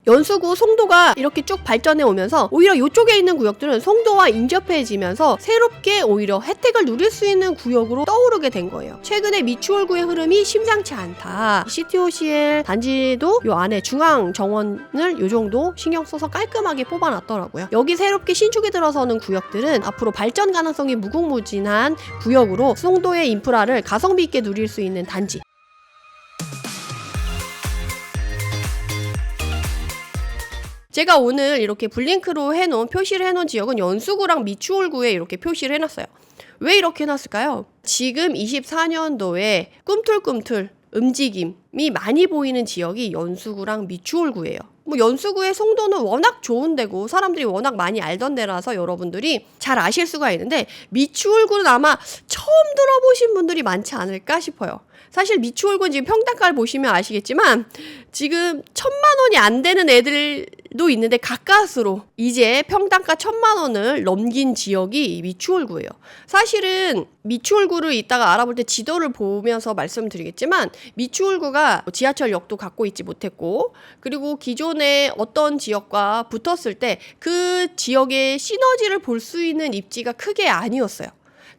연수구, 송도가 이렇게 쭉 발전해 오면서 오히려 이쪽에 있는 구역들은 송도와 인접해지면서 새롭게 오히려 혜택을 누릴 수 있는 구역으로 떠오르게 된 거예요. 최근에 미추홀구의 흐름이 심상치 않다. CTOCL 단지도 요 안에 중앙 정원을 요 정도 신경 써서 깔끔하게 뽑아놨더라고요. 여기 새롭게 신축이 들어서는 구역들은 앞으로 발전 가능성이 무궁무진한 구역으로 송도의 인프라를 가성비 있게 누릴 수 있는 단지. 제가 오늘 이렇게 블링크로 표시를 해놓은 지역은 연수구랑 미추홀구에 이렇게 표시를 해놨어요. 왜 이렇게 해놨을까요? 지금 24년도에 꿈틀꿈틀 움직임이 많이 보이는 지역이 연수구랑 미추홀구예요. 연수구의 송도는 워낙 좋은 데고 사람들이 워낙 많이 알던 데라서 여러분들이 잘 아실 수가 있는데, 미추홀구는 아마 처음 들어보신 분들이 많지 않을까 싶어요. 사실 미추홀구는 지금 평당가를 보시면 아시겠지만 지금 1,000만 원이 안 되는 애들도 있는데 가까스로 이제 평당가 1,000만 원을 넘긴 지역이 미추홀구예요. 사실은 미추홀구를 이따가 알아볼 때 지도를 보면서 말씀드리겠지만, 미추홀구가 지하철역도 갖고 있지 못했고, 그리고 기존의 어떤 지역과 붙었을 때 그 지역의 시너지를 볼 수 있는 입지가 크게 아니었어요.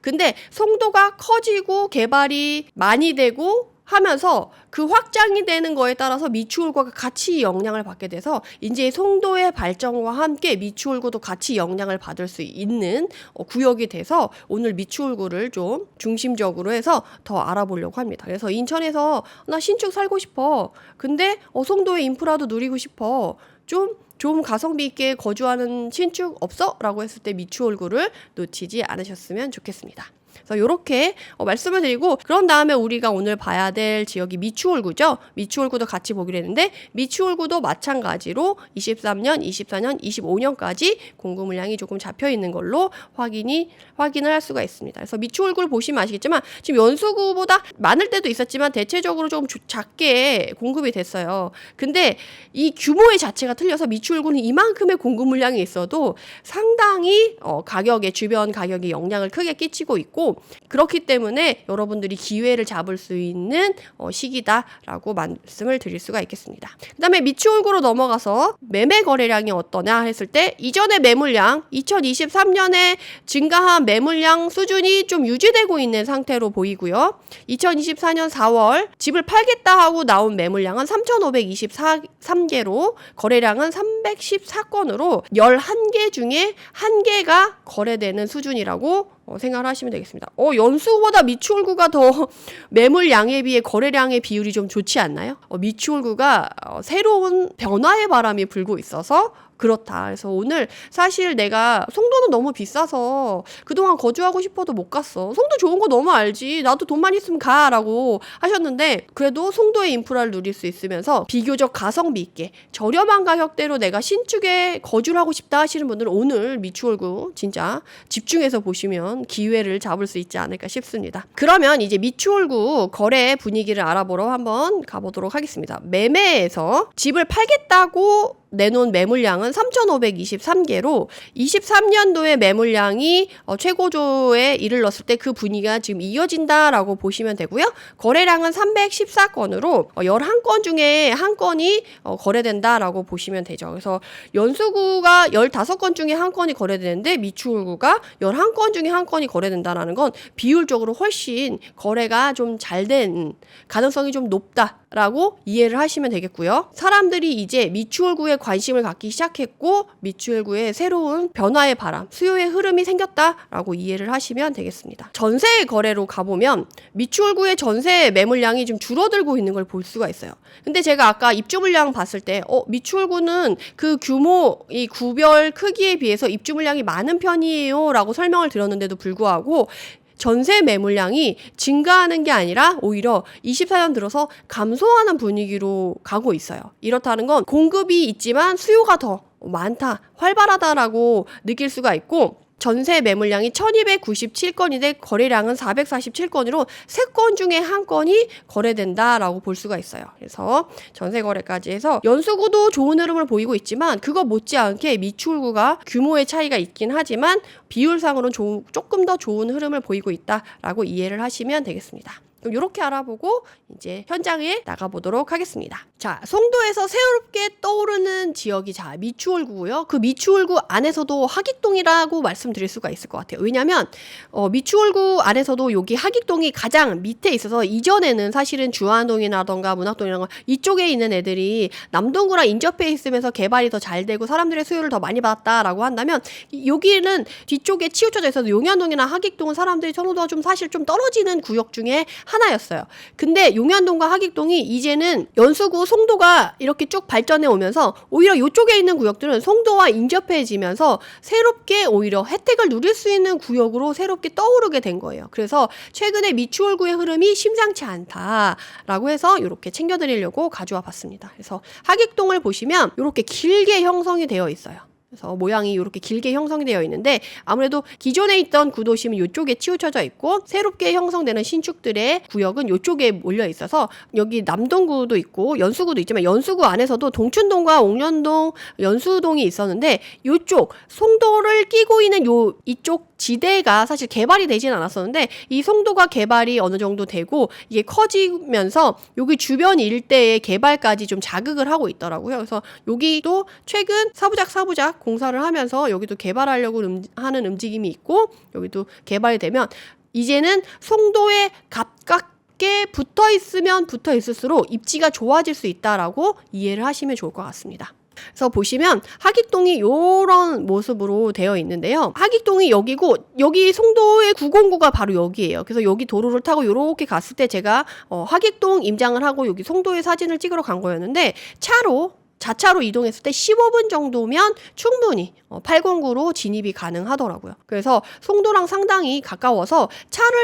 근데 송도가 커지고 개발이 많이 되고 하면서 그 확장이 되는 거에 따라서 미추홀구가 같이 영향을 받게 돼서 이제 송도의 발전과 함께 미추홀구도 같이 영향을 받을 수 있는 구역이 돼서 오늘 미추홀구를 좀 중심적으로 해서 더 알아보려고 합니다. 그래서 인천에서 나 신축 살고 싶어. 근데 송도의 인프라도 누리고 싶어. 좀 가성비 있게 거주하는 신축 없어? 라고 했을 때 미추홀구를 놓치지 않으셨으면 좋겠습니다. 그래서 이렇게 말씀을 드리고, 그런 다음에 우리가 오늘 봐야 될 지역이 미추홀구죠. 미추홀구도 같이 보기로 했는데, 미추홀구도 마찬가지로 23년, 24년, 25년까지 공급 물량이 조금 잡혀 있는 걸로 확인을 할 수가 있습니다. 그래서 미추홀구를 보시면 아시겠지만 지금 연수구보다 많을 때도 있었지만 대체적으로 좀 작게 공급이 됐어요. 근데 이 규모의 자체가 틀려서 미추홀구는 이만큼의 공급 물량이 있어도 상당히 주변 가격에 영향을 크게 끼치고 있고, 그렇기 때문에 여러분들이 기회를 잡을 수 있는 시기다라고 말씀을 드릴 수가 있겠습니다. 그 다음에 미추홀구로 넘어가서 매매 거래량이 어떠냐 했을 때, 이전의 매물량 2023년에 증가한 매물량 수준이 좀 유지되고 있는 상태로 보이고요. 2024년 4월 집을 팔겠다 하고 나온 매물량은 3,523개로 거래량은 314건으로 11개 중에 1개가 거래되는 수준이라고 생각을 하시면 되겠습니다. 연수구보다 미추홀구가 더 매물량에 비해 거래량의 비율이 좀 좋지 않나요? 미추홀구가 새로운 변화의 바람이 불고 있어서 그렇다. 그래서 오늘 사실 내가 송도는 너무 비싸서 그동안 거주하고 싶어도 못 갔어. 송도 좋은 거 너무 알지. 나도 돈만 있으면 가. 라고 하셨는데, 그래도 송도의 인프라를 누릴 수 있으면서 비교적 가성비 있게 저렴한 가격대로 내가 신축에 거주를 하고 싶다 하시는 분들은 오늘 미추홀구 진짜 집중해서 보시면 기회를 잡을 수 있지 않을까 싶습니다. 그러면 이제 미추홀구 거래 분위기를 알아보러 한번 가보도록 하겠습니다. 매매에서 집을 팔겠다고 내놓은 매물량은 3,523개로 23년도에 매물량이 최고조에 이르렀을 때 그 분위기가 지금 이어진다라고 보시면 되고요. 거래량은 314건으로 11건 중에 1건이 거래된다라고 보시면 되죠. 그래서 연수구가 15건 중에 1건이 거래되는데 미추홀구가 11건 중에 1건이 거래된다라는 건 비율적으로 훨씬 거래가 좀 잘 된 가능성이 좀 높다라고 이해를 하시면 되겠고요. 사람들이 이제 미추홀구에 관심을 갖기 시작했고, 미추홀구에 새로운 변화의 바람, 수요의 흐름이 생겼다라고 이해를 하시면 되겠습니다. 전세 거래로 가보면 미추홀구의 전세 매물량이 좀 줄어들고 있는 걸 볼 수가 있어요. 근데 제가 아까 입주 물량 봤을 때 미추홀구는 그 규모, 이 구별 크기에 비해서 입주 물량이 많은 편이에요 라고 설명을 드렸는데도 불구하고 전세 매물량이 증가하는 게 아니라 오히려 24년 들어서 감소하는 분위기로 가고 있어요. 이렇다는 건 공급이 있지만 수요가 더 많다, 활발하다라고 느낄 수가 있고, 전세 매물량이 1297건인데 거래량은 447건으로 3건 중에 1건이 거래된다라고 볼 수가 있어요. 그래서 전세 거래까지 해서 연수구도 좋은 흐름을 보이고 있지만 그거 못지않게 미추홀구가 규모의 차이가 있긴 하지만 비율상으로는 조금 더 좋은 흐름을 보이고 있다라고 이해를 하시면 되겠습니다. 그럼 이렇게 알아보고 이제 현장에 나가보도록 하겠습니다. 자, 송도에서 새롭게 떠오르는 지역이 자 미추홀구고요. 그 미추홀구 안에서도 하객동이라고 말씀드릴 수가 있을 것 같아요. 왜냐하면 미추홀구 안에서도 여기 하객동이 가장 밑에 있어서 이전에는 사실은 주안동이라던가 문학동이라던가 이쪽에 있는 애들이 남동구랑 인접해 있으면서 개발이 더 잘 되고 사람들의 수요를 더 많이 받았다라고 한다면 여기는 뒤쪽에 치우쳐져 있어서 용현동이나 하객동은 사람들이 선호도가 좀 사실 좀 떨어지는 구역 중에 하나였어요. 근데 용현동과 하객동이 이제는 연수구 송도가 이렇게 쭉 발전해 오면서 오히려 이쪽에 있는 구역들은 송도와 인접해지면서 새롭게 오히려 혜택을 누릴 수 있는 구역으로 새롭게 떠오르게 된 거예요. 그래서 최근에 미추홀구의 흐름이 심상치 않다라고 해서 이렇게 챙겨드리려고 가져와 봤습니다. 그래서 하객동을 보시면 이렇게 길게 형성이 되어 있어요. 그래서 모양이 이렇게 길게 형성이 되어 있는데 아무래도 기존에 있던 구도심은 이쪽에 치우쳐져 있고 새롭게 형성되는 신축들의 구역은 이쪽에 몰려 있어서 여기 남동구도 있고 연수구도 있지만 연수구 안에서도 동춘동과 옥련동, 연수동이 있었는데 이쪽 송도를 끼고 있는 이쪽 지대가 사실 개발이 되진 않았었는데 이 송도가 개발이 어느 정도 되고 이게 커지면서 여기 주변 일대의 개발까지 좀 자극을 하고 있더라고요. 그래서 여기도 최근 사부작 공사를 하면서 여기도 개발하려고 하는 움직임이 있고 여기도 개발이 되면 이제는 송도에 가깝게 붙어 있으면 붙어 있을수록 입지가 좋아질 수 있다라고 이해를 하시면 좋을 것 같습니다. 그래서 보시면 하객동이 이런 모습으로 되어 있는데요. 하객동이 여기고 여기 송도의 909가 바로 여기예요. 그래서 여기 도로를 타고 이렇게 갔을 때 제가 하객동 임장을 하고 여기 송도의 사진을 찍으러 간 거였는데 자차로 이동했을 때 15분 정도면 충분히 809로 진입이 가능하더라고요. 그래서 송도랑 상당히 가까워서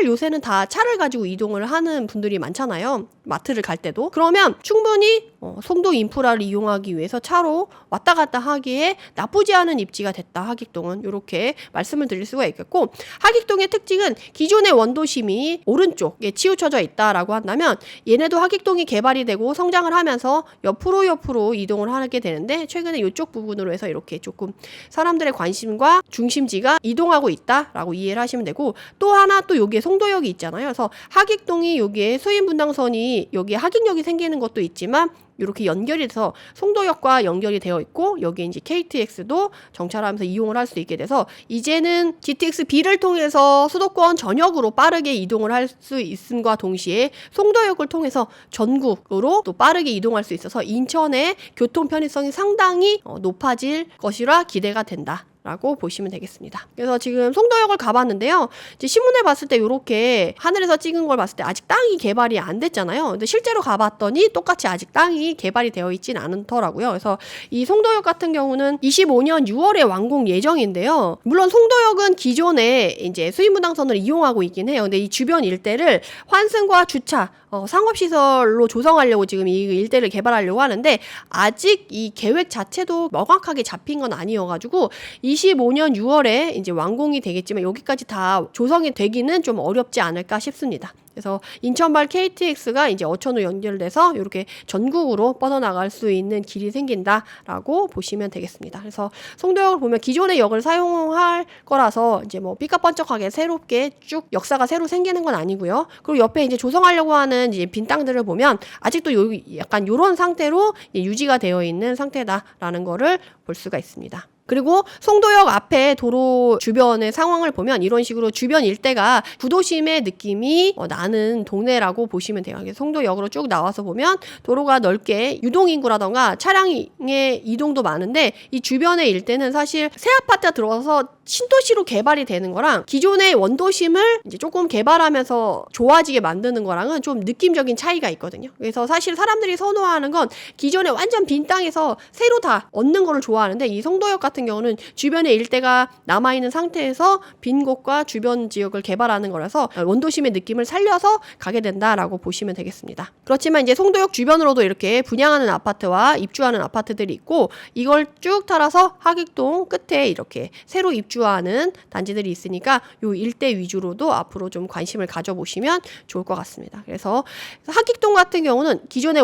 요새는 다 차를 가지고 이동을 하는 분들이 많잖아요. 마트를 갈 때도. 그러면 충분히 송도 인프라를 이용하기 위해서 차로 왔다 갔다 하기에 나쁘지 않은 입지가 됐다. 하객동은 이렇게 말씀을 드릴 수가 있겠고 하객동의 특징은 기존의 원도심이 오른쪽에 치우쳐져 있다라고 한다면 얘네도 하객동이 개발이 되고 성장을 하면서 옆으로 이동을 하게 되는데 최근에 이쪽 부분으로 해서 이렇게 조금 사람들의 관심과 중심지가 이동하고 있다라고 이해를 하시면 되고 또 하나 또 여기에 송도역이 있잖아요. 그래서 하객동이 여기에 수인분당선이 여기에 하객역이 생기는 것도 있지만 이렇게 연결이 돼서 송도역과 연결이 되어 있고 여기에 이제 KTX도 정차하면서 이용을 할 수 있게 돼서 이제는 GTX-B를 통해서 수도권 전역으로 빠르게 이동을 할 수 있음과 동시에 송도역을 통해서 전국으로 또 빠르게 이동할 수 있어서 인천의 교통 편의성이 상당히 높아질 것이라 기대가 된다. 라고 보시면 되겠습니다. 그래서 지금 송도역을 가봤는데요. 이제 신문에 봤을 때 이렇게 하늘에서 찍은 걸 봤을 때 아직 땅이 개발이 안 됐잖아요. 근데 실제로 가봤더니 똑같이 아직 땅이 개발이 되어 있진 않더라고요. 그래서 이 송도역 같은 경우는 25년 6월에 완공 예정인데요. 물론 송도역은 기존에 이제 수인분당선을 이용하고 있긴 해요. 근데 이 주변 일대를 환승과 주차, 상업시설로 조성하려고 지금 이 일대를 개발하려고 하는데 아직 이 계획 자체도 명확하게 잡힌 건 아니어가지고 25년 6월에 이제 완공이 되겠지만 여기까지 다 조성이 되기는 좀 어렵지 않을까 싶습니다. 그래서 인천발 KTX가 이제 어촌으로 연결돼서 이렇게 전국으로 뻗어나갈 수 있는 길이 생긴다라고 보시면 되겠습니다. 그래서 송도역을 보면 기존의 역을 사용할 거라서 이제 뭐 삐까뻔쩍하게 새롭게 쭉 역사가 새로 생기는 건 아니고요. 그리고 옆에 이제 조성하려고 하는 이제 빈 땅들을 보면 아직도 약간 이런 상태로 유지가 되어 있는 상태다라는 거를 볼 수가 있습니다. 그리고 송도역 앞에 도로 주변의 상황을 보면 이런 식으로 주변 일대가 구도심의 느낌이 나는 동네라고 보시면 돼요. 송도역으로 쭉 나와서 보면 도로가 넓게 유동인구라던가 차량의 이동도 많은데 이 주변의 일대는 사실 새 아파트가 들어와서 신도시로 개발이 되는 거랑 기존의 원도심을 이제 조금 개발하면서 좋아지게 만드는 거랑은 좀 느낌적인 차이가 있거든요. 그래서 사실 사람들이 선호하는 건 기존에 완전 빈 땅에서 새로 다 얻는 거를 좋아하는데 이 송도역 같은 경우는 주변의 일대가 남아있는 상태에서 빈 곳과 주변 지역을 개발하는 거라서 원도심의 느낌을 살려서 가게 된다라고 보시면 되겠습니다. 그렇지만 이제 송도역 주변으로도 이렇게 분양하는 아파트와 입주하는 아파트들이 있고 이걸 쭉 따라서 하객동 끝에 이렇게 새로 입주하는 단지들이 있으니까 요 일대 위주로도 앞으로 좀 관심을 가져보시면 좋을 것 같습니다. 그래서 하객동 같은 경우는 기존의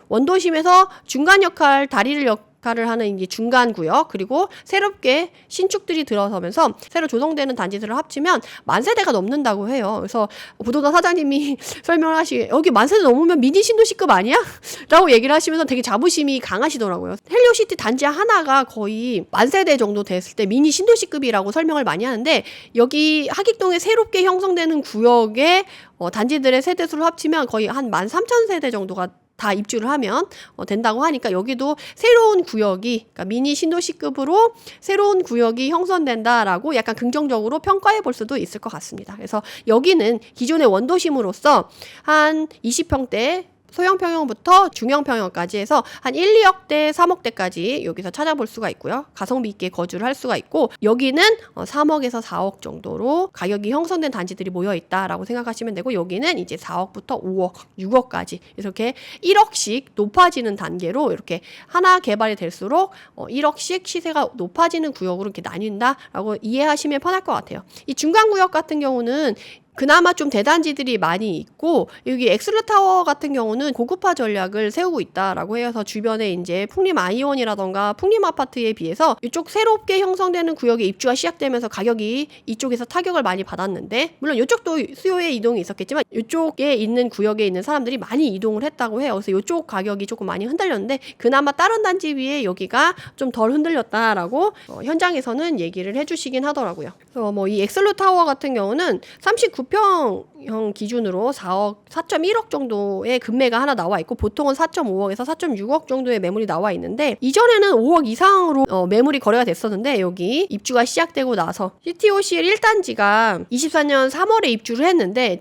원도심에서 중간 역할, 다리를 역할을 하는 이제 중간 구역, 그리고 새롭게 신축들이 들어서면서 새로 조성되는 단지들을 합치면 10,000세대가 넘는다고 해요. 그래서 부동산 사장님이 설명을 하시기에 여기 10,000세대 넘으면 미니 신도시급 아니야? 라고 얘기를 하시면서 되게 자부심이 강하시더라고요. 헬리오시티 단지 하나가 거의 10,000세대 정도 됐을 때 미니 신도시급이라고 설명을 많이 하는데, 여기 하객동에 새롭게 형성되는 구역의 단지들의 세대수를 합치면 거의 한 13,000세대 정도가 다 입주를 하면 된다고 하니까, 여기도 새로운 구역이, 그러니까 미니 신도시급으로 새로운 구역이 형성된다라고 약간 긍정적으로 평가해 볼 수도 있을 것 같습니다. 그래서 여기는 기존의 원도심으로서 한 20평대 소형 평형부터 중형 평형까지 해서 한 1, 2억대, 3억대까지 여기서 찾아볼 수가 있고요. 가성비 있게 거주를 할 수가 있고, 여기는 3억에서 4억 정도로 가격이 형성된 단지들이 모여 있다라고 생각하시면 되고, 여기는 이제 4억부터 5억, 6억까지 이렇게 1억씩 높아지는 단계로 이렇게 하나 개발이 될수록 1억씩 시세가 높아지는 구역으로 이렇게 나뉜다라고 이해하시면 편할 것 같아요. 이 중간 구역 같은 경우는 그나마 좀 대단지들이 많이 있고, 여기 엑슬루타워 같은 경우는 고급화 전략을 세우고 있다라고 해서 주변에 이제 풍림 아이온이라던가 풍림 아파트에 비해서 이쪽 새롭게 형성되는 구역에 입주가 시작되면서 가격이 이쪽에서 타격을 많이 받았는데, 물론 이쪽도 수요의 이동이 있었겠지만 이쪽에 있는 구역에 있는 사람들이 많이 이동을 했다고 해요. 그래서 이쪽 가격이 조금 많이 흔들렸는데, 그나마 다른 단지 비해 여기가 좀 덜 흔들렸다라고 현장에서는 얘기를 해주시긴 하더라고요. 그래서 뭐 이 엑슬루타워 같은 경우는 39평형 기준으로 4.1억 정도의 금매가 하나 나와 있고, 보통은 4.5억에서 4.6억 정도의 매물이 나와 있는데, 이전에는 5억 이상으로 매물이 거래가 됐었는데, 여기 입주가 시작되고 나서 CTOCL 1단지가 24년 3월에 입주를 했는데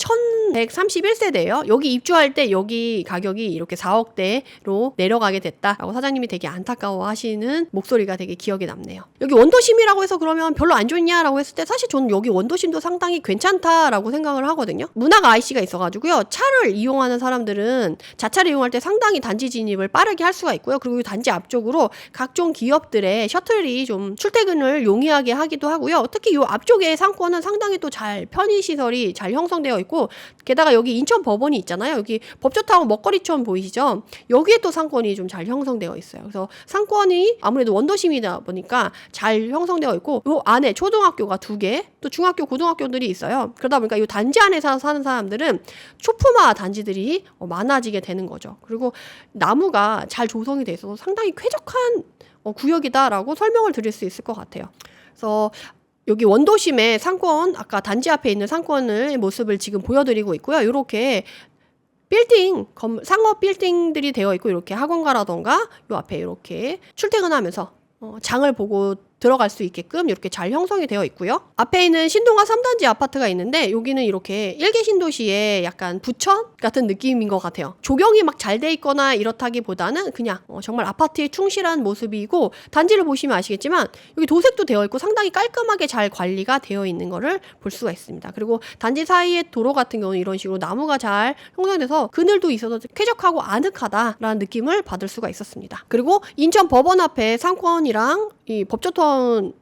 1131세대예요. 여기 입주할 때 여기 가격이 이렇게 4억대로 내려가게 됐다라고 사장님이 되게 안타까워하시는 목소리가 되게 기억에 남네요. 여기 원도심이라고 해서 그러면 별로 안 좋냐라고 했을 때, 사실 저는 여기 원도심도 상당히 괜찮다라고 생각을 하거든요. 문학 IC가 있어가지고요, 차를 이용하는 사람들은 자차를 이용할 때 상당히 단지 진입을 빠르게 할 수가 있고요. 그리고 단지 앞쪽으로 각종 기업들의 셔틀이 좀 출퇴근을 용이하게 하기도 하고요. 특히 이 앞쪽에 상권은 상당히 또 잘 편의시설이 잘 형성되어 있고, 게다가 여기 인천 법원이 있잖아요. 여기 법조타운 먹거리촌 보이시죠? 여기에 또 상권이 좀 잘 형성되어 있어요. 그래서 상권이 아무래도 원도심이다 보니까 잘 형성되어 있고, 요 안에 초등학교가 2개, 또 중학교, 고등학교들이 있어요. 그러다 보니까 이 단지 안에서 사는 사람들은 초품화 단지들이 많아지게 되는 거죠. 그리고 나무가 잘 조성이 돼 있어서 상당히 쾌적한 구역이다라고 설명을 드릴 수 있을 것 같아요. 그래서 여기 원도심의 상권, 아까 단지 앞에 있는 상권의 모습을 지금 보여드리고 있고요. 이렇게 빌딩, 상업 빌딩들이 되어 있고, 이렇게 학원가라던가 요 앞에 이렇게 출퇴근하면서 장을 보고 들어갈 수 있게끔 이렇게 잘 형성이 되어 있고요. 앞에 있는 신동아 3단지 아파트가 있는데, 여기는 이렇게 1개 신도시의 약간 부천 같은 느낌인 것 같아요. 조경이 막 잘 돼 있거나 이렇다기보다는 그냥 정말 아파트에 충실한 모습이고, 단지를 보시면 아시겠지만 여기 도색도 되어 있고 상당히 깔끔하게 잘 관리가 되어 있는 거를 볼 수가 있습니다. 그리고 단지 사이의 도로 같은 경우는 이런 식으로 나무가 잘 형성돼서 그늘도 있어서 쾌적하고 아늑하다라는 느낌을 받을 수가 있었습니다. 그리고 인천 법원 앞에 상권이랑 이 법조타운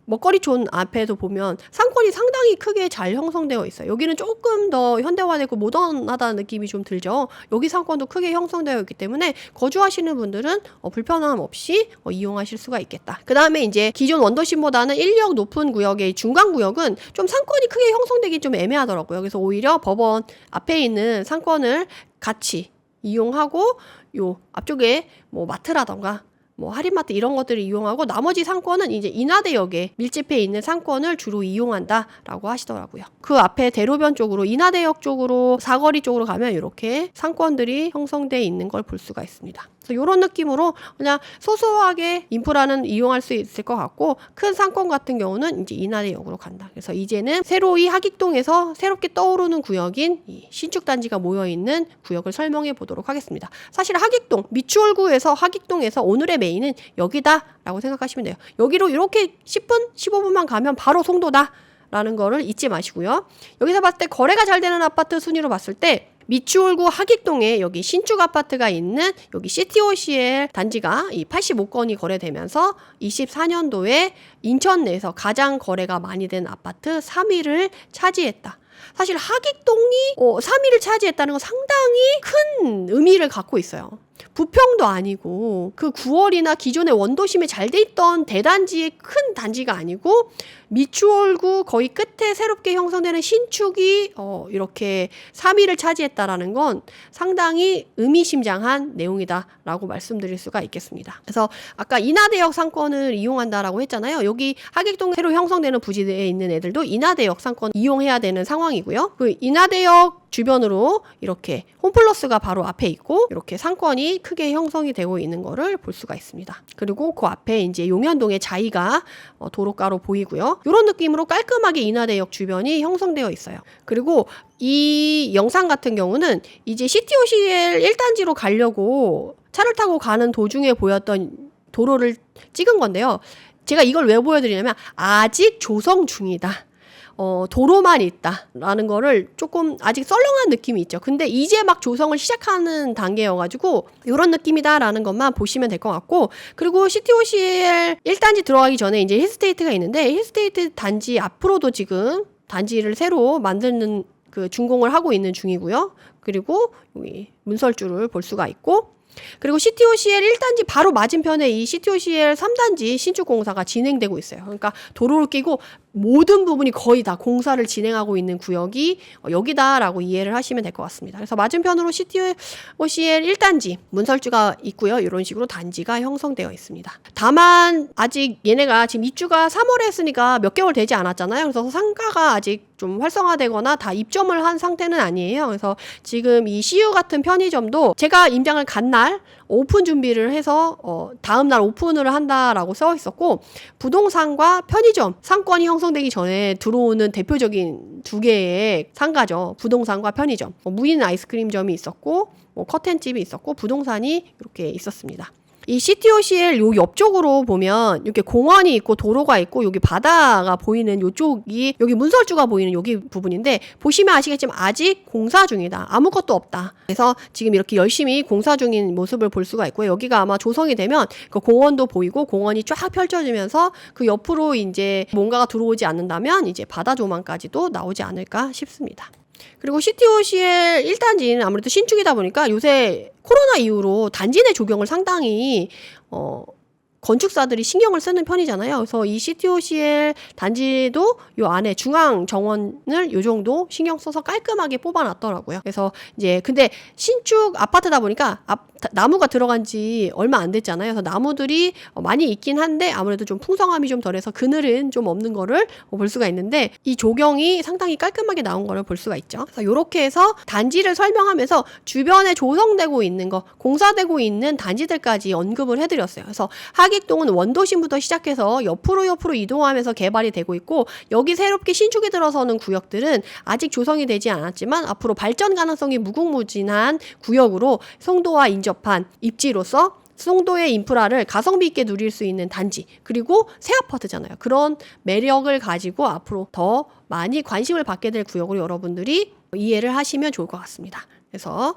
먹거리촌 앞에도 보면 상권이 상당히 크게 잘 형성되어 있어요. 여기는 조금 더 현대화되고 모던하다는 느낌이 좀 들죠. 여기 상권도 크게 형성되어 있기 때문에 거주하시는 분들은 불편함 없이 이용하실 수가 있겠다. 그 다음에 이제 기존 원도심보다는 1, 2억 높은 구역의 중간 구역은 좀 상권이 크게 형성되기 좀 애매하더라고요. 그래서 오히려 법원 앞에 있는 상권을 같이 이용하고, 요 앞쪽에 뭐 마트라던가 뭐 할인마트 이런 것들을 이용하고, 나머지 상권은 이제 인하대역에 밀집해 있는 상권을 주로 이용한다라고 하시더라고요. 그 앞에 대로변 쪽으로, 인하대역 쪽으로, 사거리 쪽으로 가면 이렇게 상권들이 형성돼 있는 걸 볼 수가 있습니다. 그래서 이런 느낌으로 그냥 소소하게 인프라는 이용할 수 있을 것 같고, 큰 상권 같은 경우는 이제 인하대역으로 간다. 그래서 이제는 새로이 하객동에서 새롭게 떠오르는 구역인 이 신축단지가 모여있는 구역을 설명해 보도록 하겠습니다. 사실 하객동, 미추홀구에서 하객동에서 오늘의 메인은 여기다라고 생각하시면 돼요. 여기로 이렇게 10분, 15분만 가면 바로 송도다 라는 거를 잊지 마시고요. 여기서 봤을 때 거래가 잘 되는 아파트 순위로 봤을 때, 미추홀구 하객동에 여기 신축 아파트가 있는 여기 CTOCL 단지가 이 85건이 거래되면서 24년도에 인천 내에서 가장 거래가 많이 된 아파트 3위를 차지했다. 사실 하객동이 3위를 차지했다는 건 상당히 큰 의미를 갖고 있어요. 부평도 아니고 그 9월이나 기존의 원도심에 잘 돼 있던 대단지의 큰 단지가 아니고 미추홀구 거의 끝에 새롭게 형성되는 신축이 이렇게 3위를 차지했다라는 건 상당히 의미심장한 내용이다라고 말씀드릴 수가 있겠습니다. 그래서 아까 인하대역 상권을 이용한다라고 했잖아요. 여기 하객동 새로 형성되는 부지에 있는 애들도 인하대역 상권 이용해야 되는 상황이고요. 그 인하대역 주변으로 이렇게 홈플러스가 바로 앞에 있고 이렇게 상권이 크게 형성이 되고 있는 거를 볼 수가 있습니다. 그리고 그 앞에 이제 용현동의 자이가 도로가로 보이고요. 이런 느낌으로 깔끔하게 인하대역 주변이 형성되어 있어요. 그리고 이 영상 같은 경우는 이제 CTOCL 1단지로 가려고 차를 타고 가는 도중에 보였던 도로를 찍은 건데요. 제가 이걸 왜 보여드리냐면 아직 조성 중이다. 도로만 있다라는 거를 조금 아직 썰렁한 느낌이 있죠. 근데 이제 막 조성을 시작하는 단계여가지고 이런 느낌이다라는 것만 보시면 될 것 같고, 그리고 CTOCL 1단지 들어가기 전에 이제 힐스테이트가 있는데 힐스테이트 단지 앞으로도 지금 단지를 새로 만드는 그 준공을 하고 있는 중이고요. 그리고 여기 문설주를 볼 수가 있고, 그리고 CTOCL 1단지 바로 맞은편에 이 CTOCL 3단지 신축 공사가 진행되고 있어요. 그러니까 도로를 끼고 모든 부분이 거의 다 공사를 진행하고 있는 구역이 여기다라고 이해를 하시면 될 것 같습니다. 그래서 맞은편으로 CTOCL 1단지 문설주가 있고요. 이런 식으로 단지가 형성되어 있습니다. 다만 아직 얘네가 지금 입주가 3월에 했으니까 몇 개월 되지 않았잖아요. 그래서 상가가 아직 좀 활성화되거나 다 입점을 한 상태는 아니에요. 그래서 지금 이 CU 같은 편의점도 제가 임장을 간 날 오픈 준비를 해서 다음 날 오픈을 한다라고 써 있었고, 부동산과 편의점 상권이 형성되기 전에 들어오는 대표적인 두 개의 상가죠. 부동산과 편의점. 무인 아이스크림점이 있었고 커튼집이 있었고 부동산이 이렇게 있었습니다. 이 CTOCL 요 옆쪽으로 보면 이렇게 공원이 있고 도로가 있고 여기 바다가 보이는 요쪽이 여기 문설주가 보이는 여기 부분인데, 보시면 아시겠지만 아직 공사 중이다. 아무것도 없다. 그래서 지금 이렇게 열심히 공사 중인 모습을 볼 수가 있고요. 여기가 아마 조성이 되면 그 공원도 보이고 공원이 쫙 펼쳐지면서 그 옆으로 이제 뭔가가 들어오지 않는다면 이제 바다 조망까지도 나오지 않을까 싶습니다. 그리고 CTOCL 1단지는 아무래도 신축이다 보니까 요새 코로나 이후로 단지 내 조경을 상당히 건축사들이 신경을 쓰는 편이잖아요. 그래서 이 CTOCL 단지도 요 안에 중앙 정원을 요 정도 신경 써서 깔끔하게 뽑아놨더라고요. 그래서 이제 근데 신축 아파트다 보니까 나무가 들어간 지 얼마 안 됐잖아요. 그래서 나무들이 많이 있긴 한데 아무래도 좀 풍성함이 좀 덜해서 그늘은 좀 없는 거를 볼 수가 있는데, 이 조경이 상당히 깔끔하게 나온 거를 볼 수가 있죠. 그래서 이렇게 해서 단지를 설명하면서 주변에 조성되고 있는 거, 공사되고 있는 단지들까지 언급을 해드렸어요. 그래서 하객동은 원도심부터 시작해서 옆으로 이동하면서 개발이 되고 있고, 여기 새롭게 신축이 들어서는 구역들은 아직 조성이 되지 않았지만 앞으로 발전 가능성이 무궁무진한 구역으로 송도와 인접한 입지로서 송도의 인프라를 가성비 있게 누릴 수 있는 단지, 그리고 새 아파트잖아요. 그런 매력을 가지고 앞으로 더 많이 관심을 받게 될 구역으로 여러분들이 이해를 하시면 좋을 것 같습니다. 그래서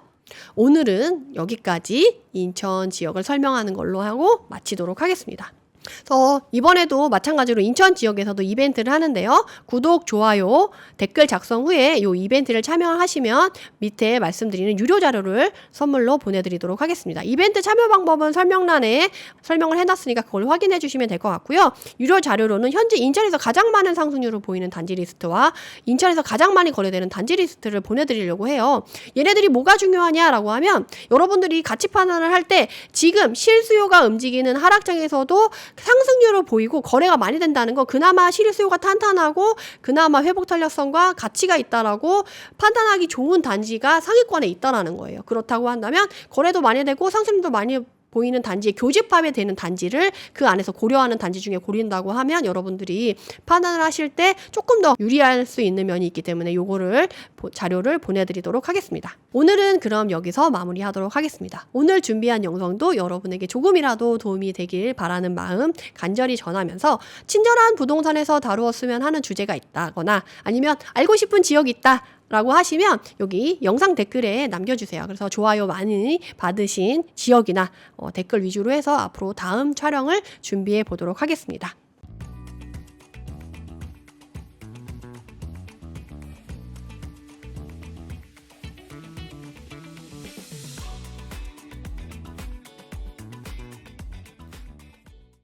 오늘은 여기까지 인천 지역을 설명하는 걸로 하고 마치도록 하겠습니다. 그래서 이번에도 마찬가지로 인천 지역에서도 이벤트를 하는데요. 구독, 좋아요, 댓글 작성 후에 이 이벤트를 참여하시면 밑에 말씀드리는 유료 자료를 선물로 보내드리도록 하겠습니다. 이벤트 참여 방법은 설명란에 설명을 해놨으니까 그걸 확인해 주시면 될 것 같고요. 유료 자료로는 현재 인천에서 가장 많은 상승률을 보이는 단지 리스트와 인천에서 가장 많이 거래되는 단지 리스트를 보내드리려고 해요. 얘네들이 뭐가 중요하냐라고 하면, 여러분들이 가치 판단을 할 때 지금 실수요가 움직이는 하락장에서도 상승률을 보이고 거래가 많이 된다는 거, 그나마 실수요가 탄탄하고 그나마 회복 탄력성과 가치가 있다라고 판단하기 좋은 단지가 상위권에 있다라는 거예요. 그렇다고 한다면 거래도 많이 되고 상승률도 많이 보이는 단지에 교집합이 되는 단지를 그 안에서 고려하는 단지 중에 고른다고 하면 여러분들이 판단을 하실 때 조금 더 유리할 수 있는 면이 있기 때문에 요거를 자료를 보내드리도록 하겠습니다. 오늘은 그럼 여기서 마무리하도록 하겠습니다. 오늘 준비한 영상도 여러분에게 조금이라도 도움이 되길 바라는 마음 간절히 전하면서, 친절한 부동산에서 다루었으면 하는 주제가 있다거나 아니면 알고 싶은 지역이 있다 라고 하시면 여기 영상 댓글에 남겨주세요. 그래서 좋아요 많이 받으신 지역이나 댓글 위주로 해서 앞으로 다음 촬영을 준비해 보도록 하겠습니다.